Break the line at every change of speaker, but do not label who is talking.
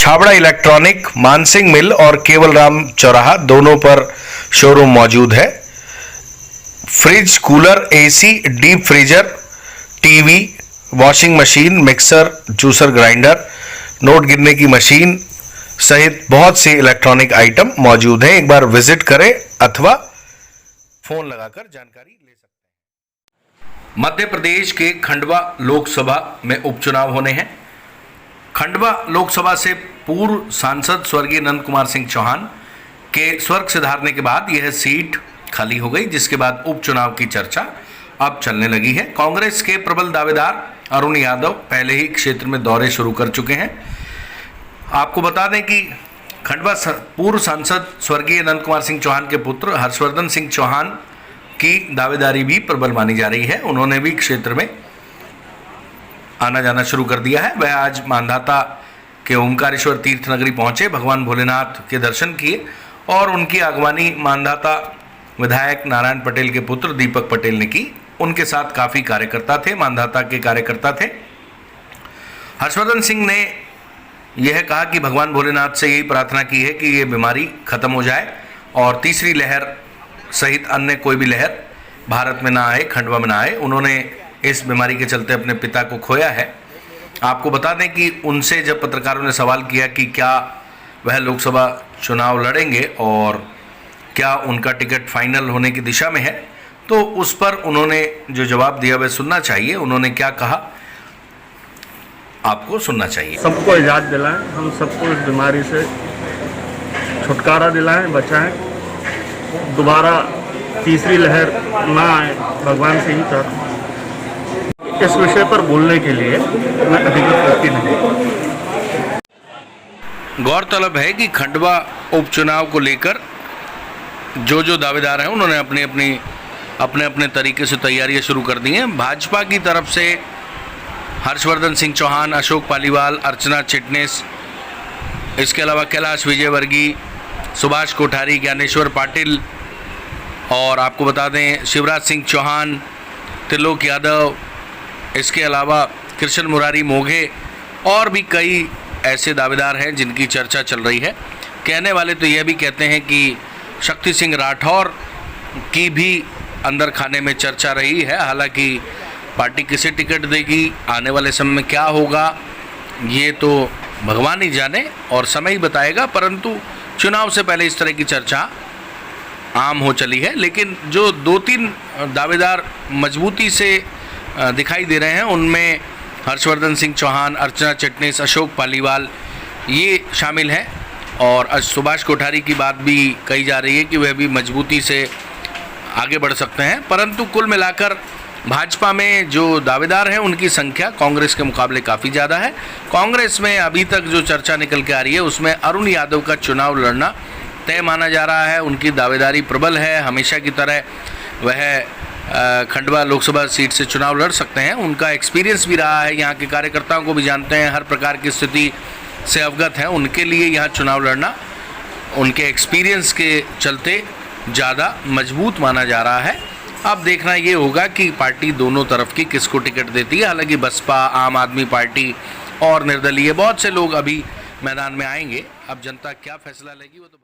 Chhabra electronic, Mansingh मिल और केवल राम चौराहा दोनों पर शोरूम मौजूद है। Fridge, cooler, AC, deep freezer, TV, washing machine, mixer, juicer, grinder, note गिनने की मशीन सहित बहुत सी इलेक्ट्रॉनिक आइटम मौजूद हैं। एक बार विजिट करें अथवा फोन लगाकर जानकारी ले सकते हैं। मध्य प्रदेश के खंडवा लोकसभा में उपचुनाव होने हैं। खंडवा लोकसभा से पूर्व सांसद स्वर्गीय नंद कुमार सिंह चौहान के स्वर्ग सिधारने के बाद यह सीट खाली हो गई, जिसके बाद उपचुनाव की चर्चा अब चलने लगी है। कांग्रेस के प्रबल दावेदार अरुण यादव पहले ही क्षेत्र में दौरे शुरू कर चुके हैं। आपको बता दें कि खंडवा पूर्व सांसद स्वर्गीय नंद कुमार सिंह चौहान के पुत्र हर्षवर्धन सिंह चौहान की दावेदारी भी प्रबल मानी जा रही है। उन्होंने भी क्षेत्र में आना जाना शुरू कर दिया है। वह आज मांधाता के ओमकारेश्वर तीर्थ नगरी पहुंचे, भगवान भोलेनाथ के दर्शन किए और उनकी अगवानी मांधाता विधायक नारायण पटेल के पुत्र दीपक पटेल ने की। उनके साथ काफ़ी कार्यकर्ता थे, मांधाता के कार्यकर्ता थे। हर्षवर्धन सिंह ने यह कहा कि भगवान भोलेनाथ से यही प्रार्थना की है कि ये बीमारी खत्म हो जाए और तीसरी लहर सहित अन्य कोई भी लहर भारत में ना आए, खंडवा में ना आए। उन्होंने इस बीमारी के चलते अपने पिता को खोया है। आपको बता दें कि उनसे जब पत्रकारों ने सवाल किया कि क्या वह लोकसभा चुनाव लड़ेंगे और क्या उनका टिकट फाइनल होने की दिशा में है, तो उस पर उन्होंने जो जवाब दिया वह सुनना चाहिए। उन्होंने क्या कहा, आपको सुनना चाहिए।
सबको इजाज़त दिलाएं, हम सबको इस बीमारी से छुटकारा दिलाएं, बचाएं, दोबारा तीसरी लहर ना आए, भगवान से ही प्रार्थना। इस विषय पर बोलने के लिए मैं अधिकृत व्यक्ति नहीं।
गौरतलब है कि खंडवा उपचुनाव को लेकर जो दावेदार हैं उन्होंने अपने तरीके से तैयारियां शुरू कर दी हैं। भाजपा की तरफ से हर्षवर्धन सिंह चौहान, अशोक पालीवाल, अर्चना चिटनेस, इसके अलावा कैलाश विजयवर्गीय, सुभाष कोठारी, ज्ञानेश्वर पाटिल और आपको बता दें शिवराज सिंह चौहान, त्रिलोक यादव, इसके अलावा कृष्ण मुरारी मोघे और भी कई ऐसे दावेदार हैं जिनकी चर्चा चल रही है। कहने वाले तो यह भी कहते हैं कि शक्ति सिंह राठौर की भी अंदर खाने में चर्चा रही है। हालांकि पार्टी किसे टिकट देगी, आने वाले समय में क्या होगा, ये तो भगवान ही जाने और समय ही बताएगा। परंतु चुनाव से पहले इस तरह की चर्चा आम हो चली है। लेकिन जो 2-3 दावेदार मजबूती से दिखाई दे रहे हैं उनमें हर्षवर्धन सिंह चौहान, अर्चना चिटनेस, अशोक पालीवाल ये शामिल हैं और सुभाष कोठारी की बात भी कही जा रही है कि वह भी मजबूती से आगे बढ़ सकते हैं। परंतु कुल मिलाकर भाजपा में जो दावेदार हैं उनकी संख्या कांग्रेस के मुकाबले काफ़ी ज़्यादा है। कांग्रेस में अभी तक जो चर्चा निकल के आ रही है उसमें अरुण यादव का चुनाव लड़ना तय माना जा रहा है। उनकी दावेदारी प्रबल है, हमेशा की तरह वह खंडवा लोकसभा सीट से चुनाव लड़ सकते हैं। उनका एक्सपीरियंस भी रहा है, यहाँ के कार्यकर्ताओं को भी जानते हैं, हर प्रकार की स्थिति से अवगत हैं। उनके लिए यहाँ चुनाव लड़ना उनके एक्सपीरियंस के चलते ज़्यादा मजबूत माना जा रहा है। अब देखना ये होगा कि पार्टी दोनों तरफ की किसको टिकट देती है। हालांकि बसपा, आम आदमी पार्टी और निर्दलीय बहुत से लोग अभी मैदान में आएंगे। अब जनता क्या फैसला लेगी वो तो